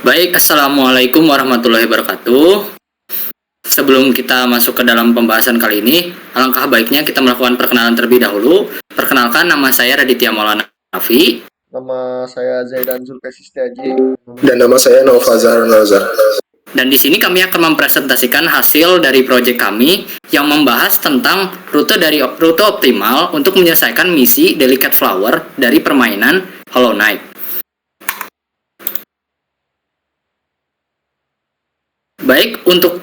Baik, Assalamualaikum warahmatullahi wabarakatuh. Sebelum kita masuk ke dalam pembahasan kali ini, alangkah baiknya kita melakukan perkenalan terlebih dahulu. Perkenalkan, nama saya Raditya Maulana Nafi. Nama saya Zaidan Zulkifli Setiaji. Dan nama saya Nova Zahra Nazar. Dan di sini kami akan mempresentasikan hasil dari proyek kami yang membahas tentang rute optimal untuk menyelesaikan misi Delicate Flower dari permainan Hollow Knight. Baik, untuk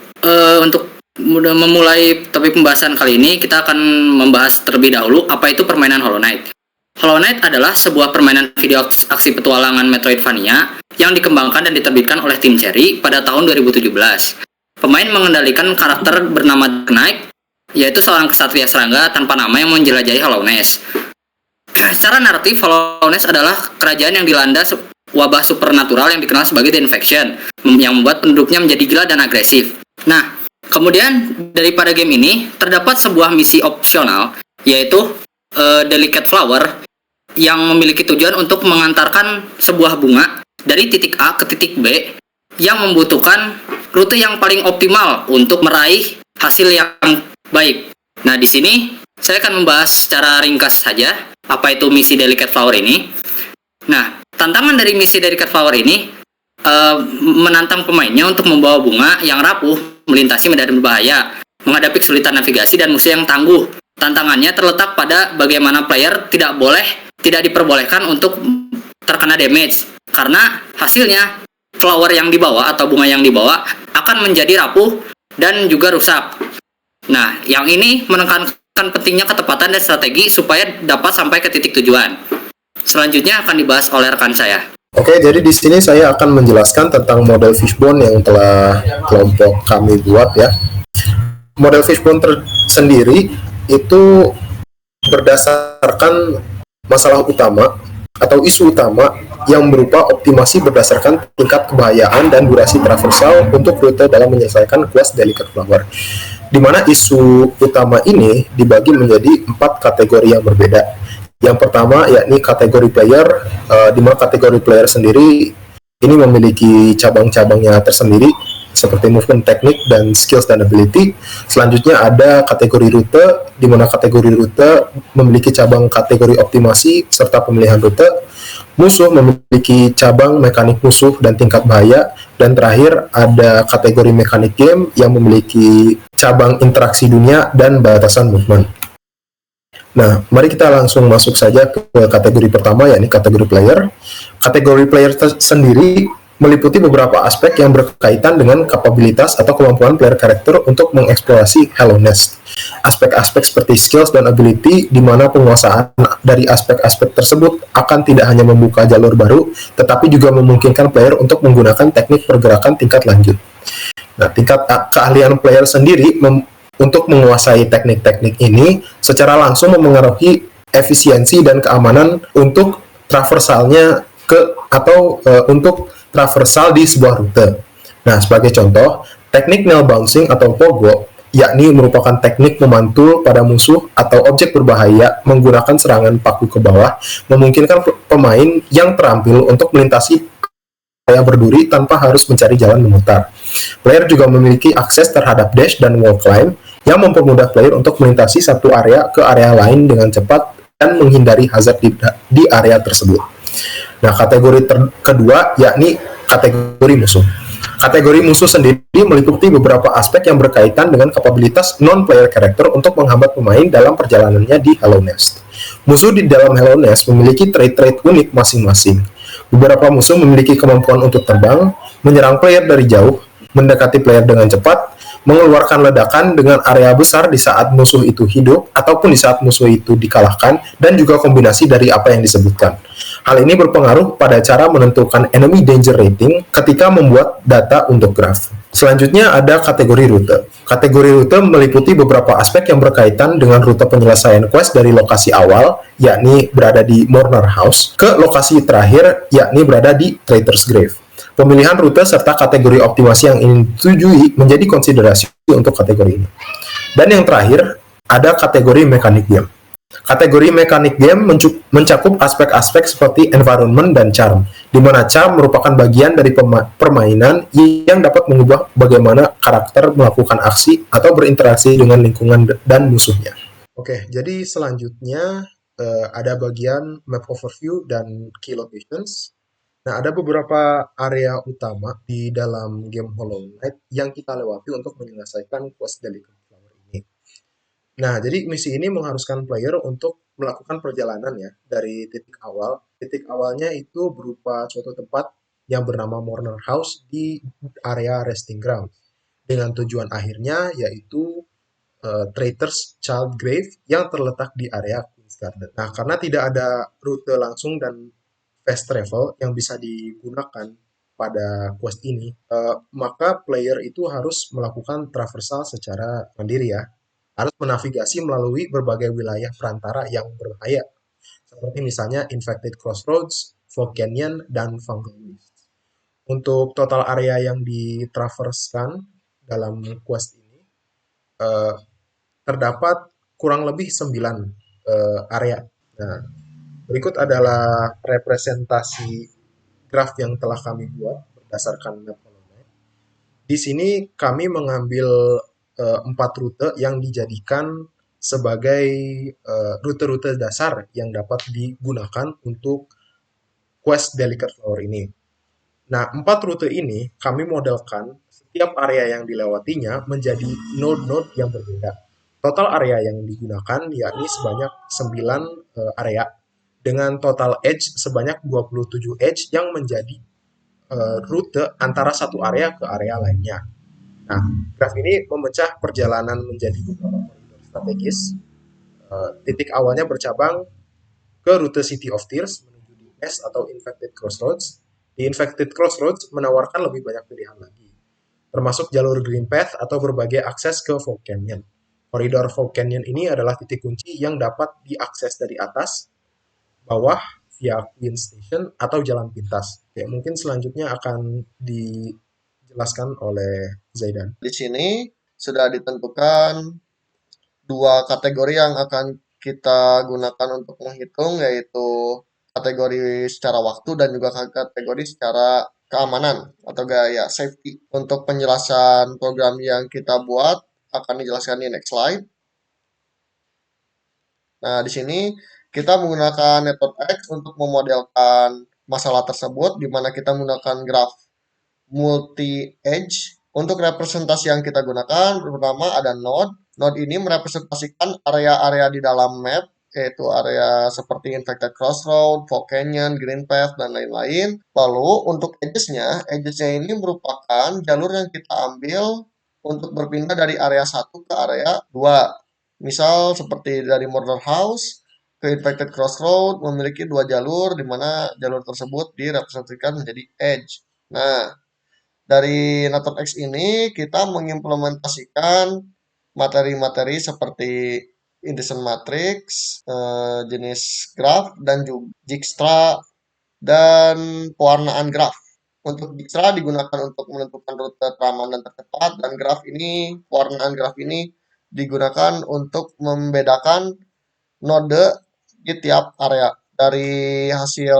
memulai topik pembahasan kali ini, kita akan membahas terlebih dahulu apa itu permainan Hollow Knight. Hollow Knight adalah sebuah permainan video aksi petualangan Metroidvania yang dikembangkan dan diterbitkan oleh tim Cherry pada tahun 2017. Pemain mengendalikan karakter bernama Knight, yaitu seorang kesatria serangga tanpa nama yang menjelajahi Hallownest. Secara naratif, Hallownest adalah kerajaan yang dilanda wabah supernatural yang dikenal sebagai The Infection, yang membuat penduduknya menjadi gila dan agresif. Nah, kemudian daripada game ini terdapat sebuah misi opsional, yaitu Delicate Flower, yang memiliki tujuan untuk mengantarkan sebuah bunga dari titik A ke titik B yang membutuhkan rute yang paling optimal untuk meraih hasil yang baik. Nah, di sini saya akan membahas secara ringkas saja apa itu misi Delicate Flower ini. Nah, tantangan dari misi Delicate Flower ini menantang pemainnya untuk membawa bunga yang rapuh melintasi medan berbahaya, menghadapi kesulitan navigasi dan musuh yang tangguh. Tantangannya terletak pada bagaimana player tidak diperbolehkan untuk terkena damage, karena hasilnya flower yang dibawa atau bunga yang dibawa akan menjadi rapuh dan juga rusak. Nah, yang ini menekankan pentingnya ketepatan dan strategi supaya dapat sampai ke titik tujuan. Selanjutnya akan dibahas oleh rekan saya. Oke, jadi di sini saya akan menjelaskan tentang model fishbone yang telah kelompok kami buat ya. Model fishbone sendiri itu berdasarkan masalah utama atau isu utama yang berupa optimasi berdasarkan tingkat kebahayaan dan durasi traversal untuk rute dalam menyelesaikan quest Delicate Flower. Di mana isu utama ini dibagi menjadi 4 kategori yang berbeda. Yang pertama yakni kategori player, di mana kategori player sendiri ini memiliki cabang-cabangnya tersendiri seperti movement teknik dan skills dan ability. Selanjutnya ada kategori rute, di mana kategori rute memiliki cabang kategori optimasi serta pemilihan rute. Musuh memiliki cabang mekanik musuh dan tingkat bahaya. Dan terakhir ada kategori mekanik game yang memiliki cabang interaksi dunia dan batasan movement. Nah, mari kita langsung masuk saja ke kategori pertama, yakni kategori player. Kategori player sendiri meliputi beberapa aspek yang berkaitan dengan kapabilitas atau kemampuan player karakter untuk mengeksplorasi Hallownest. Aspek-aspek seperti skills dan ability, di mana penguasaan dari aspek-aspek tersebut akan tidak hanya membuka jalur baru, tetapi juga memungkinkan player untuk menggunakan teknik pergerakan tingkat lanjut. Nah, tingkat keahlian player sendiri untuk menguasai teknik-teknik ini secara langsung memengaruhi efisiensi dan keamanan untuk traversalnya untuk traversal di sebuah rute. Nah, sebagai contoh, teknik nail bouncing atau pogo, yakni merupakan teknik memantul pada musuh atau objek berbahaya menggunakan serangan paku ke bawah, memungkinkan pemain yang terampil untuk melintasi area berduri tanpa harus mencari jalan memutar. Player juga memiliki akses terhadap dash dan wall climb yang mempermudah player untuk melintasi satu area ke area lain dengan cepat dan menghindari hazard di area tersebut. Nah, kategori kedua yakni kategori musuh. Kategori musuh sendiri meliputi beberapa aspek yang berkaitan dengan kapabilitas non-player character untuk menghambat pemain dalam perjalanannya di Hallownest. Musuh di dalam Hallownest memiliki trait-trait unik masing-masing. Beberapa musuh memiliki kemampuan untuk terbang, menyerang player dari jauh, mendekati player dengan cepat, mengeluarkan ledakan dengan area besar di saat musuh itu hidup ataupun di saat musuh itu dikalahkan, dan juga kombinasi dari apa yang disebutkan. Hal ini berpengaruh pada cara menentukan enemy danger rating ketika membuat data untuk graf. Selanjutnya ada kategori rute. Kategori rute meliputi beberapa aspek yang berkaitan dengan rute penyelesaian quest dari lokasi awal, yakni berada di Mourner House, ke lokasi terakhir, yakni berada di Traitor's Grave. Pemilihan rute serta kategori optimasi yang ingin ditujui menjadi konsiderasi untuk kategori ini. Dan yang terakhir, ada kategori mekanik game. Kategori mekanik game mencakup aspek-aspek seperti environment dan charm, di mana charm merupakan bagian dari permainan yang dapat mengubah bagaimana karakter melakukan aksi atau berinteraksi dengan lingkungan dan musuhnya. Oke, jadi selanjutnya ada bagian map overview dan key locations. Nah, ada beberapa area utama di dalam game Hollow Knight yang kita lewati untuk menyelesaikan quest Delicate Flower ini. Nah, jadi misi ini mengharuskan player untuk melakukan perjalanan ya dari titik awal. Titik awalnya itu berupa suatu tempat yang bernama Mourner House di area Resting Ground. Dengan tujuan akhirnya yaitu Traitor's Child Grave yang terletak di area Queen's Garden. Nah, karena tidak ada rute langsung dan fast travel yang bisa digunakan pada quest ini, maka player itu harus melakukan traversal secara mandiri ya. Harus menavigasi melalui berbagai wilayah perantara yang berbahaya, seperti misalnya Infected Crossroads, Fog Canyon, dan Fungal Wastes. Untuk total area yang ditraverskan dalam quest ini, terdapat kurang lebih 9 area. Nah, berikut adalah representasi graf yang telah kami buat berdasarkan map Hollow Knight. Di sini kami mengambil 4 rute yang dijadikan sebagai rute-rute dasar yang dapat digunakan untuk quest Delicate Flower ini. Nah, 4 rute ini kami modelkan setiap area yang dilewatinya menjadi node-node yang berbeda. Total area yang digunakan yakni sebanyak 9 area dengan total edge sebanyak 27 edge yang menjadi rute antara satu area ke area lainnya. Nah, graf ini memecah perjalanan menjadi beberapa koridor strategis. Titik awalnya bercabang ke rute City of Tears menuju di Pest atau Infected Crossroads. Di Infected Crossroads menawarkan lebih banyak pilihan lagi, termasuk jalur Green Path atau berbagai akses ke Fog Canyon. Koridor Fog Canyon ini adalah titik kunci yang dapat diakses dari atas, bawah, via Queen Station, atau jalan pintas. Oke, mungkin selanjutnya akan dijelaskan oleh Zaidan. Di sini sudah ditentukan 2 kategori yang akan kita gunakan untuk menghitung, yaitu kategori secara waktu dan juga kategori secara keamanan atau gaya safety. Untuk penjelasan program yang kita buat akan dijelaskan di next slide. Nah, di sini kita menggunakan Network X untuk memodelkan masalah tersebut, di mana kita menggunakan graf multi-edge. Untuk representasi yang kita gunakan, pertama ada node. Node ini merepresentasikan area-area di dalam map, yaitu area seperti Infected Crossroad, Fog Canyon, Green Path, dan lain-lain. Lalu untuk edges-nya ini merupakan jalur yang kita ambil untuk berpindah dari area 1 ke area 2. Misal seperti dari Murder House ke Infected Crossroad memiliki 2 jalur, di mana jalur tersebut direpresentasikan menjadi edge. Nah, dari Network X ini kita mengimplementasikan materi-materi seperti Indecision Matrix, jenis graf, dan juga Dijkstra dan pewarnaan graf. Untuk Dijkstra digunakan untuk menentukan rute teraman dan tercepat, dan graf ini, pewarnaan graf ini digunakan untuk membedakan node di tiap area. Dari hasil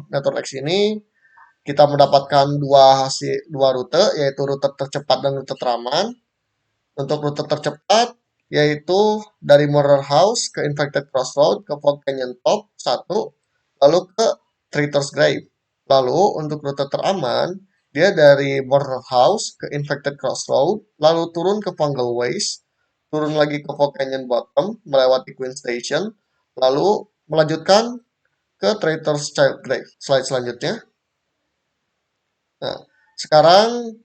Network X ini kita mendapatkan dua rute, yaitu rute tercepat dan rute teraman. Untuk rute tercepat yaitu dari Murder House ke Infected Crossroad ke Fog Canyon Top 1, lalu ke Traitor's Grave. Lalu untuk rute teraman dia dari Murder House ke Infected Crossroad, lalu turun ke Fungal Waste, turun lagi ke Fog Canyon Bottom, melewati Queen Station, lalu melanjutkan ke Traitor's Child Grave. Slide selanjutnya. Nah, sekarang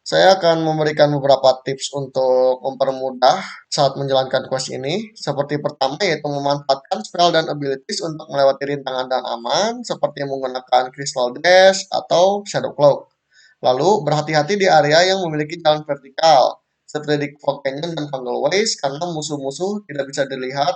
saya akan memberikan beberapa tips untuk mempermudah saat menjalankan quest ini. Seperti pertama yaitu memanfaatkan spell dan abilities untuk melewati rintangan dan aman, seperti menggunakan Crystal Dash atau Shadow Cloak. Lalu berhati-hati di area yang memiliki jalan vertikal, seperti di Fog Canyon dan Fungal Waste, karena musuh-musuh tidak bisa dilihat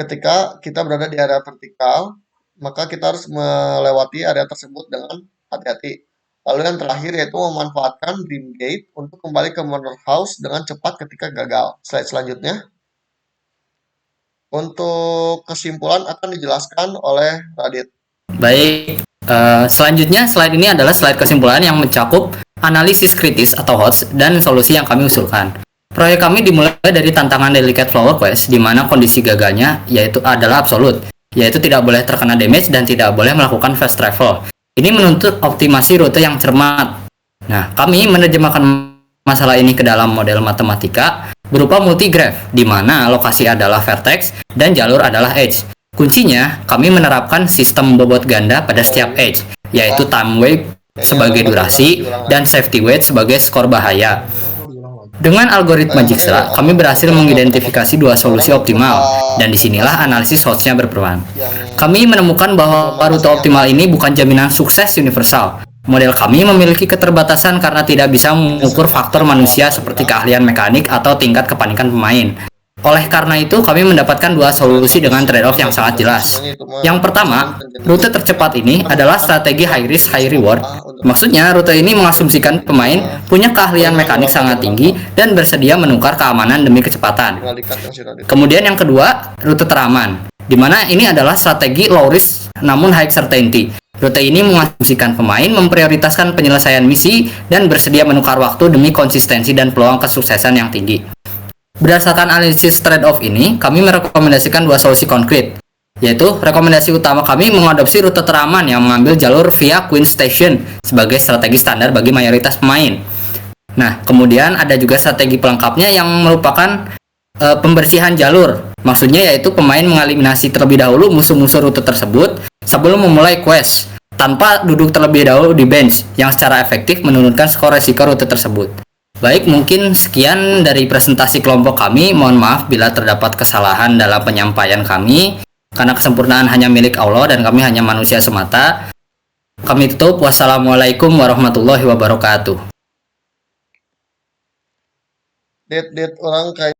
ketika kita berada di area vertikal, maka kita harus melewati area tersebut dengan hati-hati. Lalu yang terakhir yaitu memanfaatkan Dream Gate untuk kembali ke Murder House dengan cepat ketika gagal. Slide selanjutnya. Untuk kesimpulan akan dijelaskan oleh Radit. Baik, selanjutnya slide ini adalah slide kesimpulan yang mencakup analisis kritis atau HOTS dan solusi yang kami usulkan. Proyek kami dimulai dari tantangan Delicate Flower Quest, di mana kondisi gagalnya yaitu adalah absolut, yaitu tidak boleh terkena damage dan tidak boleh melakukan fast travel. Ini menuntut optimasi rute yang cermat. Nah, kami menerjemahkan masalah ini ke dalam model matematika berupa multigraph, di mana lokasi adalah vertex dan jalur adalah edge. Kuncinya, kami menerapkan sistem bobot ganda pada setiap edge, yaitu time weight sebagai durasi dan safety weight sebagai skor bahaya. Dengan algoritma Dijkstra, kami berhasil mengidentifikasi dua solusi optimal, dan disinilah analisis HOTS-nya berperan. Kami menemukan bahwa rute optimal ini bukan jaminan sukses universal. Model kami memiliki keterbatasan karena tidak bisa mengukur faktor manusia seperti keahlian mekanik atau tingkat kepanikan pemain. Oleh karena itu, kami mendapatkan dua solusi dengan trade-off yang sangat jelas. Yang pertama, rute tercepat ini adalah strategi high risk, high reward. Maksudnya, rute ini mengasumsikan pemain punya keahlian mekanik sangat tinggi dan bersedia menukar keamanan demi kecepatan. Kemudian yang kedua, rute teraman, di mana ini adalah strategi low risk namun high certainty. Rute ini mengasumsikan pemain memprioritaskan penyelesaian misi dan bersedia menukar waktu demi konsistensi dan peluang kesuksesan yang tinggi. Berdasarkan analisis trade-off ini, kami merekomendasikan dua solusi konkret, yaitu rekomendasi utama kami mengadopsi rute teraman yang mengambil jalur via Queen Station sebagai strategi standar bagi mayoritas pemain. Nah, kemudian ada juga strategi pelengkapnya yang merupakan pembersihan jalur. Maksudnya yaitu pemain mengeliminasi terlebih dahulu musuh-musuh rute tersebut sebelum memulai quest, tanpa duduk terlebih dahulu di bench, yang secara efektif menurunkan skor resiko rute tersebut. Baik, mungkin sekian dari presentasi kelompok kami. Mohon maaf bila terdapat kesalahan dalam penyampaian kami, karena kesempurnaan hanya milik Allah dan kami hanya manusia semata. Kami tutup. Wassalamualaikum warahmatullahi wabarakatuh. Dit orang kayak